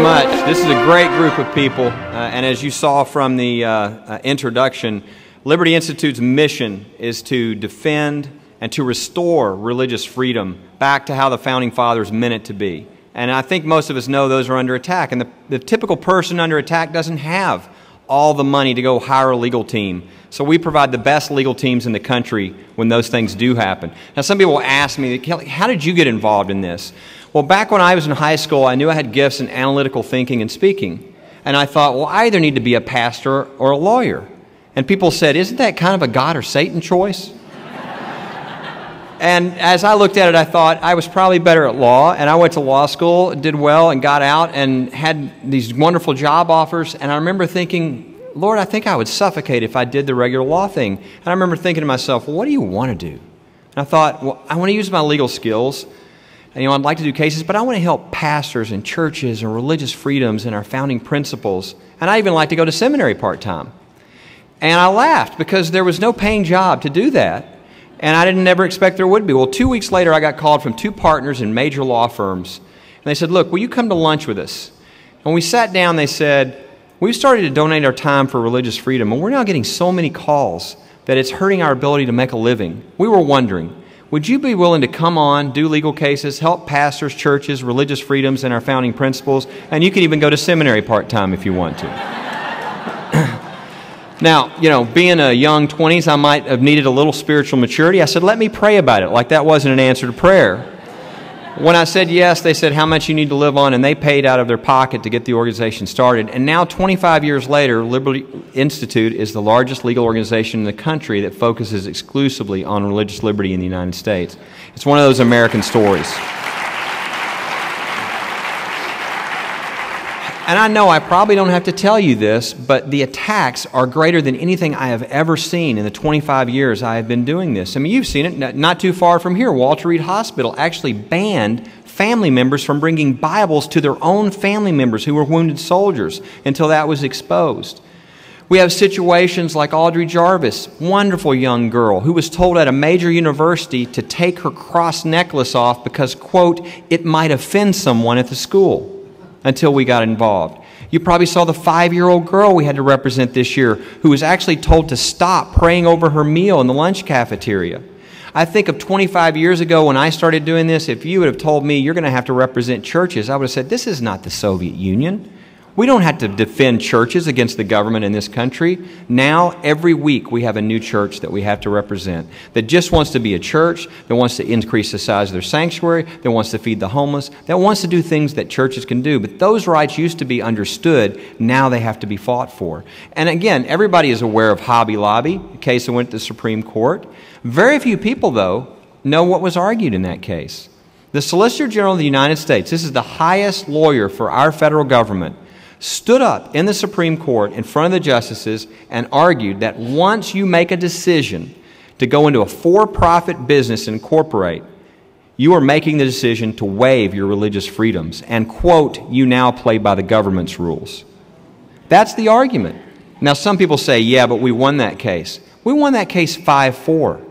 very much. This is a great group of people, and as you saw from the introduction, Liberty Institute's mission is to defend and to restore religious freedom back to how the Founding Fathers meant it to be. And I think most of us know those are under attack, and the typical person under attack doesn't have all the money to go hire a legal team. So we provide the best legal teams in the country when those things do happen. Now, some people ask me, Kelly, how did you get involved in this? Well, back when I was in high school, I knew I had gifts in analytical thinking and speaking. And I thought, well, I either need to be a pastor or a lawyer. And people said, isn't that kind of a God or Satan choice? And as I looked at it, I thought I was probably better at law, and I went to law school, did well, and got out and had these wonderful job offers. And I remember thinking, Lord, I think I would suffocate if I did the regular law thing. And I remember thinking to myself, well, what do you want to do? And I thought, well, I want to use my legal skills. And, I'd like to do cases, but I want to help pastors and churches and religious freedoms and our founding principles. And I even like to go to seminary part-time. And I laughed because there was no paying job to do that. And I didn't ever expect there would be. Well, 2 weeks later, I got called from 2 partners in major law firms. And they said, look, will you come to lunch with us? And when we sat down, they said, we've started to donate our time for religious freedom, and we're now getting so many calls that it's hurting our ability to make a living. We were wondering, would you be willing to come on, do legal cases, help pastors, churches, religious freedoms, and our founding principles? And you could even go to seminary part-time if you want to. Now, being a young 20s, I might have needed a little spiritual maturity. I said, let me pray about it, like that wasn't an answer to prayer. When I said yes, they said how much you need to live on, and they paid out of their pocket to get the organization started. And now, 25 years later, Liberty Institute is the largest legal organization in the country that focuses exclusively on religious liberty in the United States. It's one of those American stories. And I know I probably don't have to tell you this, but the attacks are greater than anything I have ever seen in the 25 years I have been doing this. I mean, you've seen it not too far from here. Walter Reed Hospital actually banned family members from bringing Bibles to their own family members who were wounded soldiers until that was exposed. We have situations like Audrey Jarvis, wonderful young girl, who was told at a major university to take her cross necklace off because, quote, it might offend someone at the school. Until we got involved. You probably saw the 5-year-old girl we had to represent this year who was actually told to stop praying over her meal in the lunch cafeteria. I think of 25 years ago when I started doing this, if you would have told me you're going to have to represent churches, I would have said, this is not the Soviet Union. We don't have to defend churches against the government in this country. Now, every week, we have a new church that we have to represent that just wants to be a church, that wants to increase the size of their sanctuary, that wants to feed the homeless, that wants to do things that churches can do. But those rights used to be understood. Now they have to be fought for. And again, everybody is aware of Hobby Lobby, a case that went to the Supreme Court. Very few people, though, know what was argued in that case. The Solicitor General of the United States, this is the highest lawyer for our federal government, stood up in the Supreme Court in front of the justices and argued that once you make a decision to go into a for-profit business and incorporate, you are making the decision to waive your religious freedoms and, quote, you now play by the government's rules. That's the argument. Now, some people say, yeah, but we won that case. We won that case 5-4.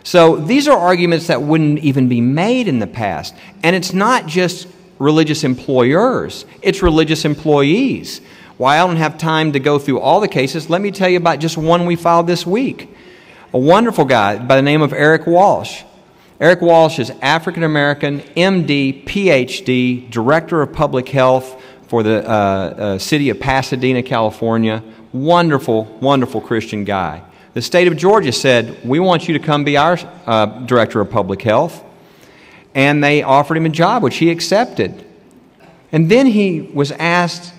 So these are arguments that wouldn't even be made in the past. And it's not just religious employers, it's religious employees. Why I don't have time to go through all the cases, let me tell you about just one we filed this week. A wonderful guy by the name of Eric Walsh. Eric Walsh is African-American, MD, PhD, Director of Public Health for the city of Pasadena, California. Wonderful, wonderful Christian guy. The state of Georgia said, we want you to come be our Director of Public Health. And they offered him a job, which he accepted. And then he was asked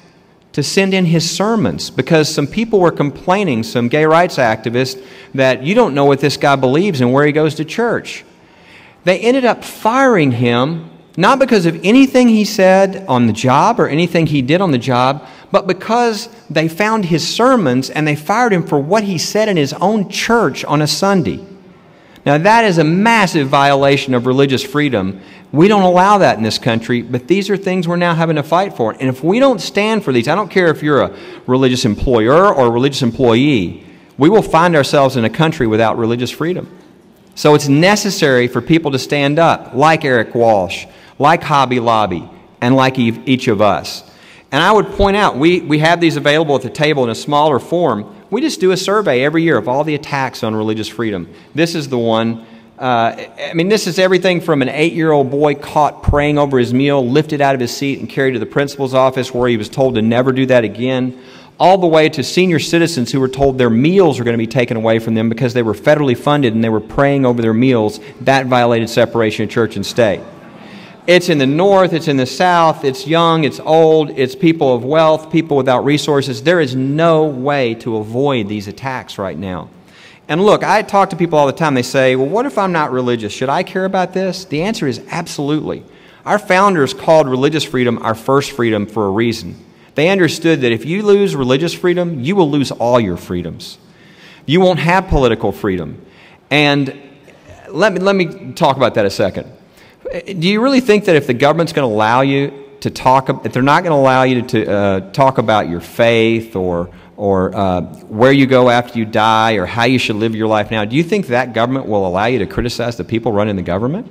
to send in his sermons because some people were complaining, some gay rights activists, that you don't know what this guy believes and where he goes to church. They ended up firing him, not because of anything he said on the job or anything he did on the job, but because they found his sermons and they fired him for what he said in his own church on a Sunday. Now, that is a massive violation of religious freedom. We don't allow that in this country, but these are things we're now having to fight for. And if we don't stand for these, I don't care if you're a religious employer or a religious employee, we will find ourselves in a country without religious freedom. So it's necessary for people to stand up, like Eric Walsh, like Hobby Lobby, and like each of us. And I would point out, we have these available at the table in a smaller form. We just do a survey every year of all the attacks on religious freedom. This is the one. This is everything from an 8-year-old boy caught praying over his meal, lifted out of his seat and carried to the principal's office where he was told to never do that again, all the way to senior citizens who were told their meals were going to be taken away from them because they were federally funded and they were praying over their meals. That violated separation of church and state. It's in the north, it's in the south, it's young, it's old, it's people of wealth, people without resources. There is no way to avoid these attacks right now. And look, I talk to people all the time. They say, well, what if I'm not religious? Should I care about this? The answer is absolutely. Our founders called religious freedom our first freedom for a reason. They understood that if you lose religious freedom, you will lose all your freedoms. You won't have political freedom. And let me talk about that a second. Do you really think that if the government's going to allow you to talk, if they're not going to allow you to talk about your faith or where you go after you die or how you should live your life now, do you think that government will allow you to criticize the people running the government?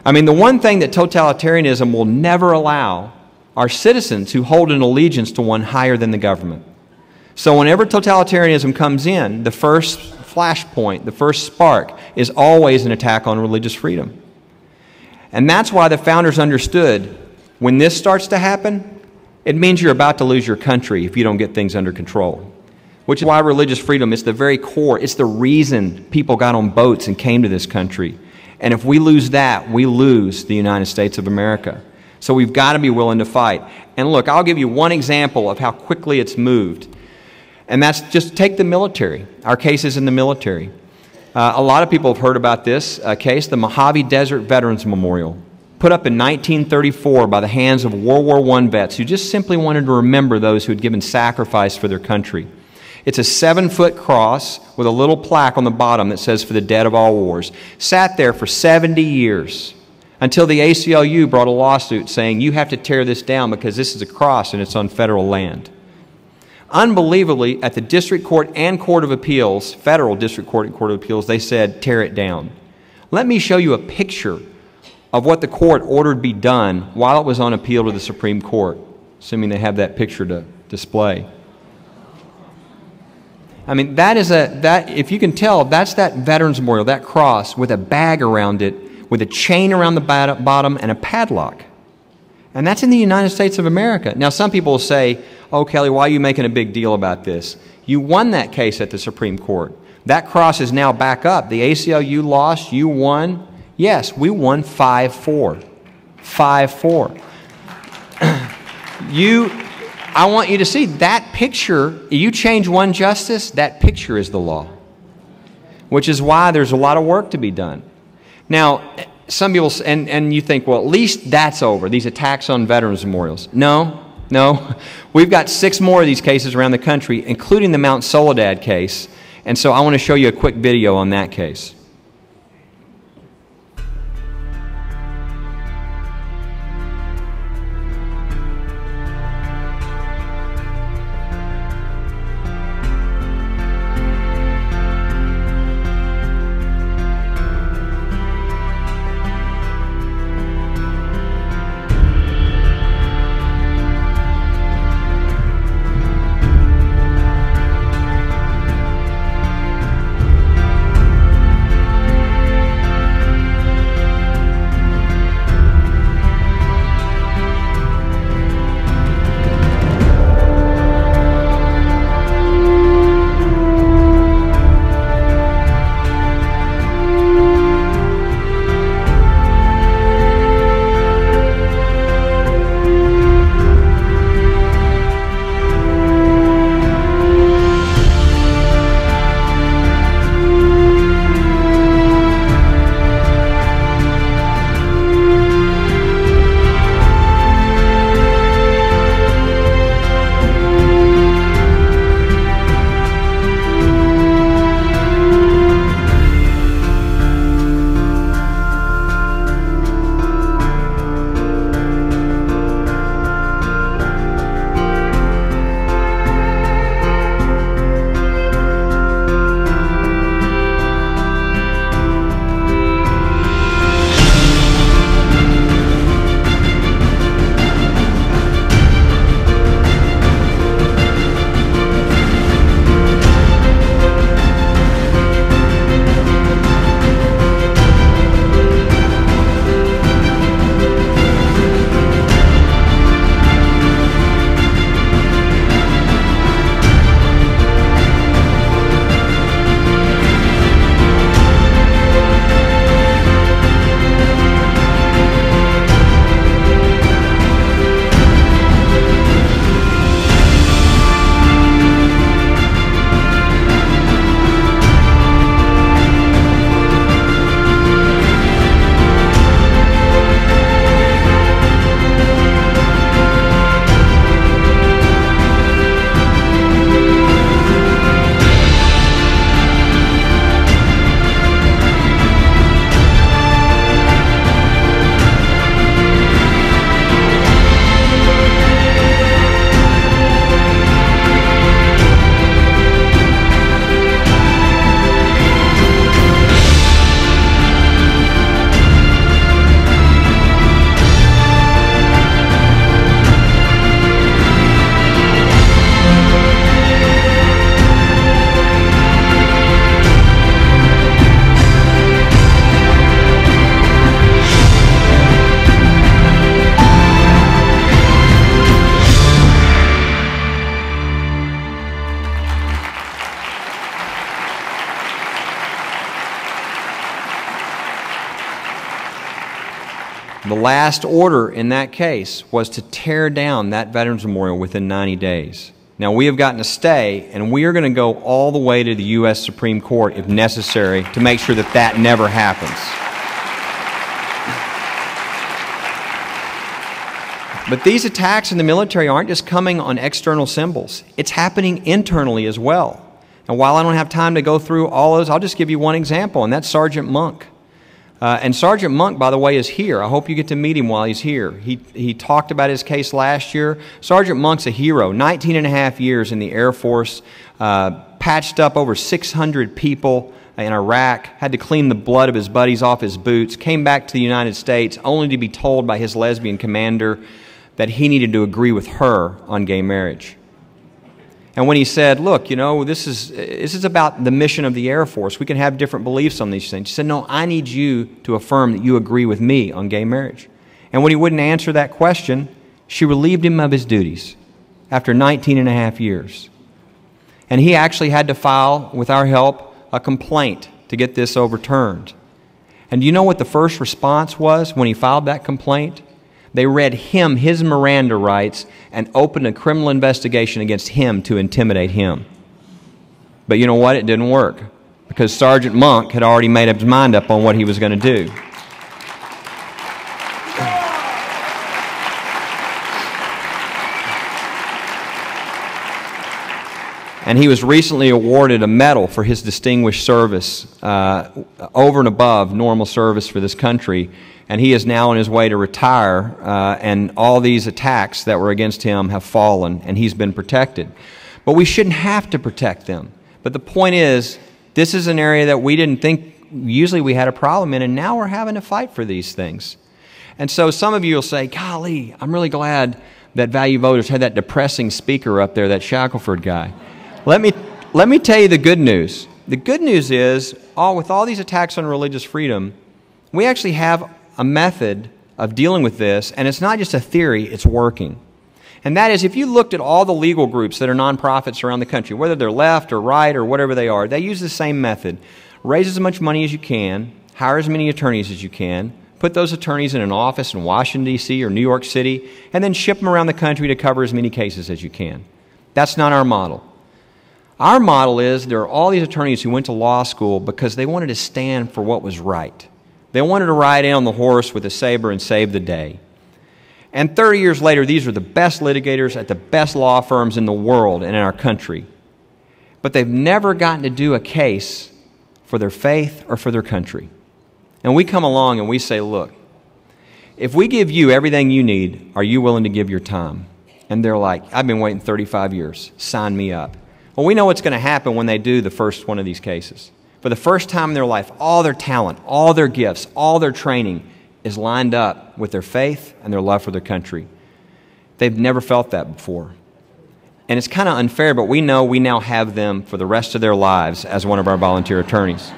I mean, the one thing that totalitarianism will never allow are citizens who hold an allegiance to one higher than the government. So whenever totalitarianism comes in, the first flashpoint, the first spark is always an attack on religious freedom. And that's why the founders understood when this starts to happen, it means you're about to lose your country if you don't get things under control. Which is why religious freedom is the very core. It's the reason people got on boats and came to this country. And if we lose that, we lose the United States of America. So we've got to be willing to fight. And look, I'll give you one example of how quickly it's moved. And that's just take the military, our cases in the military. A lot of people have heard about this case, the Mojave Desert Veterans Memorial, put up in 1934 by the hands of World War I vets who just simply wanted to remember those who had given sacrifice for their country. It's a 7-foot cross with a little plaque on the bottom that says, "For the dead of all wars." Sat there for 70 years until the ACLU brought a lawsuit saying, you have to tear this down because this is a cross and it's on federal land. Unbelievably, at the District Court and Court of Appeals, Federal District Court and Court of Appeals, they said, tear it down. Let me show you a picture of what the court ordered be done while it was on appeal to the Supreme Court, assuming they have that picture to display. I mean, if you can tell, that's that Veterans Memorial, that cross with a bag around it, with a chain around the bottom and a padlock. And that's in the United States of America. Now, some people will say, oh, Kelly, why are you making a big deal about this? You won that case at the Supreme Court. That cross is now back up. The ACLU lost, you won. Yes, we won 5-4. 5-4. I want you to see that picture. You change one justice, that picture is the law. Which is why there's a lot of work to be done. Now, some people, and you think, well, at least that's over, these attacks on veterans memorials. No. We've got 6 more of these cases around the country, including the Mount Soledad case. And so I want to show you a quick video on that case. The last order in that case was to tear down that Veterans Memorial within 90 days. Now, we have gotten a stay, and we are going to go all the way to the U.S. Supreme Court, if necessary, to make sure that that never happens. But these attacks in the military aren't just coming on external symbols. It's happening internally as well. And while I don't have time to go through all those, I'll just give you one example, and that's Sergeant Monk. And Sergeant Monk, by the way, is here. I hope you get to meet him while he's here. He talked about his case last year. Sergeant Monk's a hero. 19 and a half years in the Air Force, patched up over 600 people in Iraq, had to clean the blood of his buddies off his boots, came back to the United States only to be told by his lesbian commander that he needed to agree with her on gay marriage. And when he said, look, you know, this is about the mission of the Air Force. We can have different beliefs on these things. He said, no, I need you to affirm that you agree with me on gay marriage. And when he wouldn't answer that question, she relieved him of his duties after 19 and a half years. And he actually had to file, with our help, a complaint to get this overturned. And do you know what the first response was when he filed that complaint? They read him his Miranda rights and opened a criminal investigation against him to intimidate him. But you know what? It didn't work, because Sergeant Monk had already made up his mind up on what he was going to do. And he was recently awarded a medal for his distinguished service over and above normal service for this country. And he is now on his way to retire, and all these attacks that were against him have fallen, and he's been protected. But we shouldn't have to protect them. But the point is, this is an area that we didn't think usually we had a problem in, and now we're having to fight for these things. And so some of you will say, golly, I'm really glad that Value Voters had that depressing speaker up there, that Shackelford guy. Let me tell you the good news. The good news is, with all these attacks on religious freedom, we actually have a method of dealing with this, and it's not just a theory, it's working. And that is, if you looked at all the legal groups that are nonprofits around the country, whether they're left or right or whatever they are, they use the same method. Raise as much money as you can, hire as many attorneys as you can, put those attorneys in an office in Washington, D.C. or New York City, and then ship them around the country to cover as many cases as you can. That's not our model. Our model is there are all these attorneys who went to law school because they wanted to stand for what was right. They wanted to ride in on the horse with a saber and save the day. And 30 years later, these are the best litigators at the best law firms in the world and in our country. But they've never gotten to do a case for their faith or for their country. And we come along and we say, look, if we give you everything you need, are you willing to give your time? And they're like, I've been waiting 35 years. Sign me up. Well, we know what's going to happen when they do the first one of these cases. For the first time in their life, all their talent, all their gifts, all their training is lined up with their faith and their love for their country. They've never felt that before. And it's kind of unfair, but we know we now have them for the rest of their lives as one of our volunteer attorneys.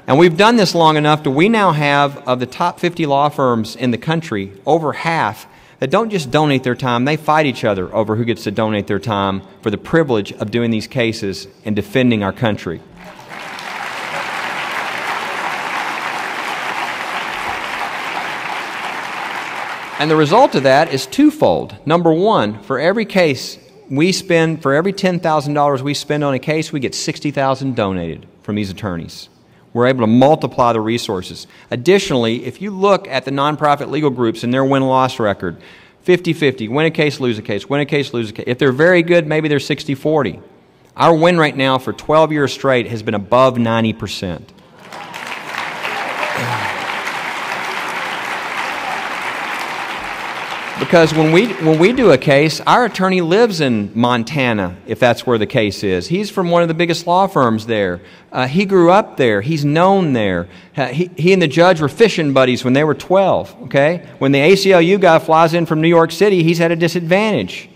And we've done this long enough that we now have, of the top 50 law firms in the country, over half that don't just donate their time, they fight each other over who gets to donate their time for the privilege of doing these cases and defending our country. And the result of that is twofold. Number one, for every case we spend, for every $10,000 we spend on a case, we get $60,000 donated from these attorneys. We're able to multiply the resources. Additionally, if you look at the nonprofit legal groups and their win-loss record, 50-50, win a case, lose a case, win a case, lose a case. If they're very good, maybe they're 60-40. Our win rate now for 12 years straight has been above 90%. Because when we do a case, our attorney lives in Montana, if that's where the case is. He's from one of the biggest law firms there. He grew up there. He's known there. He and the judge were fishing buddies when they were 12, okay? When the ACLU guy flies in from New York City, he's at a disadvantage.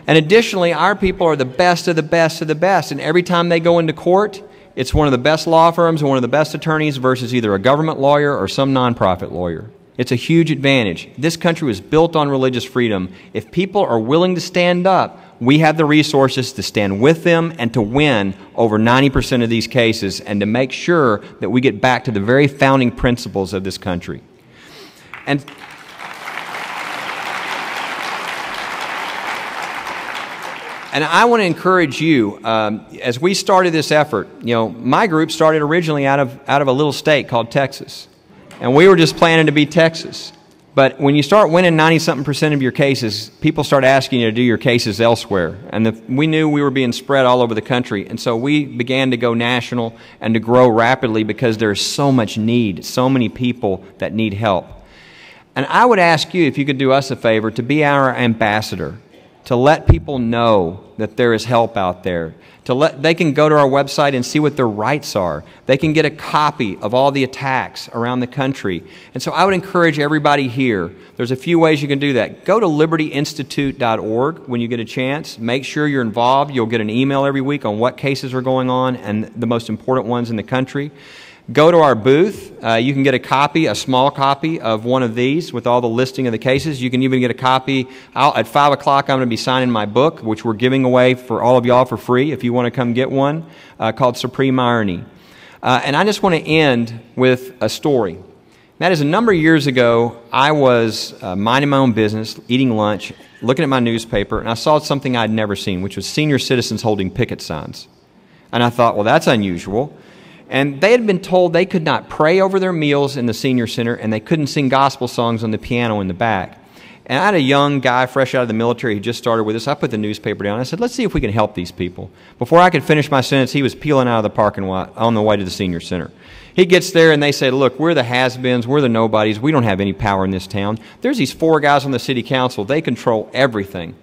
And additionally, our people are the best of the best of the best. And every time they go into court, it's one of the best law firms and one of the best attorneys versus either a government lawyer or some nonprofit lawyer. It's a huge advantage. This country was built on religious freedom. If people are willing to stand up, we have the resources to stand with them and to win over 90% of these cases and to make sure that we get back to the very founding principles of this country. And I want to encourage you, as we started this effort, my group started originally out of a little state called Texas. And we were just planning to be Texas. But when you start winning 90-something% of your cases, people start asking you to do your cases elsewhere. And we knew we were being spread all over the country. And so we began to go national and to grow rapidly because there's so much need, so many people that need help. And I would ask you, if you could do us a favor, to be our ambassador, to let people know that there is help out there. They can go to our website and see what their rights are. They can get a copy of all the attacks around the country. And so I would encourage everybody here, there's a few ways you can do that. Go to libertyinstitute.org when you get a chance. Make sure you're involved. You'll get an email every week on what cases are going on and the most important ones in the country. Go to our booth. You can get a small copy of one of these with all the listing of the cases. You can even get a copy. At 5 o'clock, I'm going to be signing my book, which we're giving away for all of y'all for free if you want to come get one, called Supreme Irony. And I just want to end with a story. That is, a number of years ago, I was minding my own business, eating lunch, looking at my newspaper, and I saw something I'd never seen, which was senior citizens holding picket signs. And I thought, well, that's unusual. And they had been told they could not pray over their meals in the senior center, and they couldn't sing gospel songs on the piano in the back. And I had a young guy fresh out of the military who just started with us. I put the newspaper down. I said, let's see if we can help these people. Before I could finish my sentence, he was peeling out of the parking lot on the way to the senior center. He gets there, and they say, look, we're the has-beens, we're the nobodies, we don't have any power in this town. There's these 4 guys on the city council. They control everything.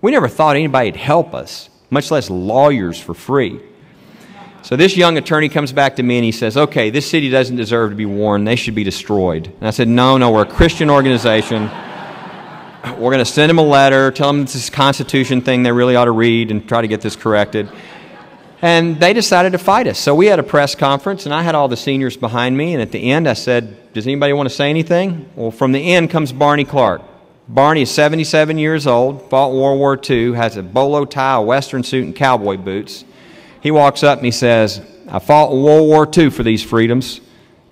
We never thought anybody'd help us, much less lawyers for free. So this young attorney comes back to me and he says, okay, this city doesn't deserve to be warned. They should be destroyed. And I said, no, we're a Christian organization. We're going to send them a letter, tell them it's this Constitution thing they really ought to read and try to get this corrected. And they decided to fight us. So we had a press conference, and I had all the seniors behind me. And at the end, I said, does anybody want to say anything? Well, from the end comes Barney Clark. Barney is 77 years old, fought World War II, has a bolo tie, a western suit, and cowboy boots. He walks up and he says, I fought World War II for these freedoms,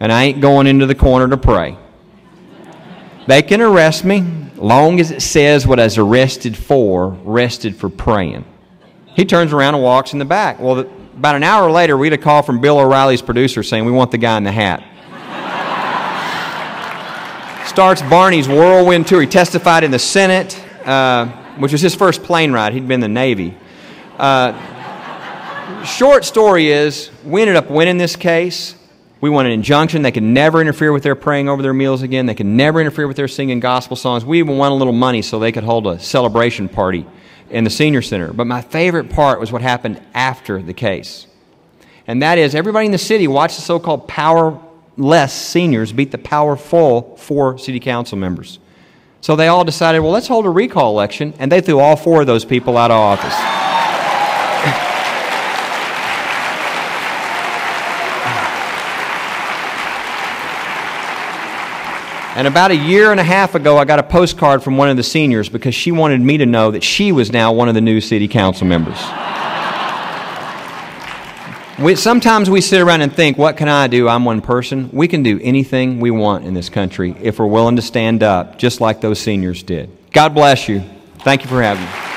and I ain't going into the corner to pray. They can arrest me, long as it says what I was arrested for praying. He turns around and walks in the back. Well, about an hour later, we had a call from Bill O'Reilly's producer saying, we want the guy in the hat. Starts Barney's whirlwind tour. He testified in the Senate, which was his first plane ride. He'd been in the Navy. Short story is, we ended up winning this case. We won an injunction. They could never interfere with their praying over their meals again. They could never interfere with their singing gospel songs. We even won a little money so they could hold a celebration party in the senior center. But my favorite part was what happened after the case. And that is, everybody in the city watched the so-called powerless seniors beat the powerful 4 city council members. So they all decided, well, let's hold a recall election, and they threw all 4 of those people out of office. And about a year and a half ago, I got a postcard from one of the seniors because she wanted me to know that she was now one of the new city council members. Sometimes we sit around and think, what can I do? I'm one person. We can do anything we want in this country if we're willing to stand up, just like those seniors did. God bless you. Thank you for having me.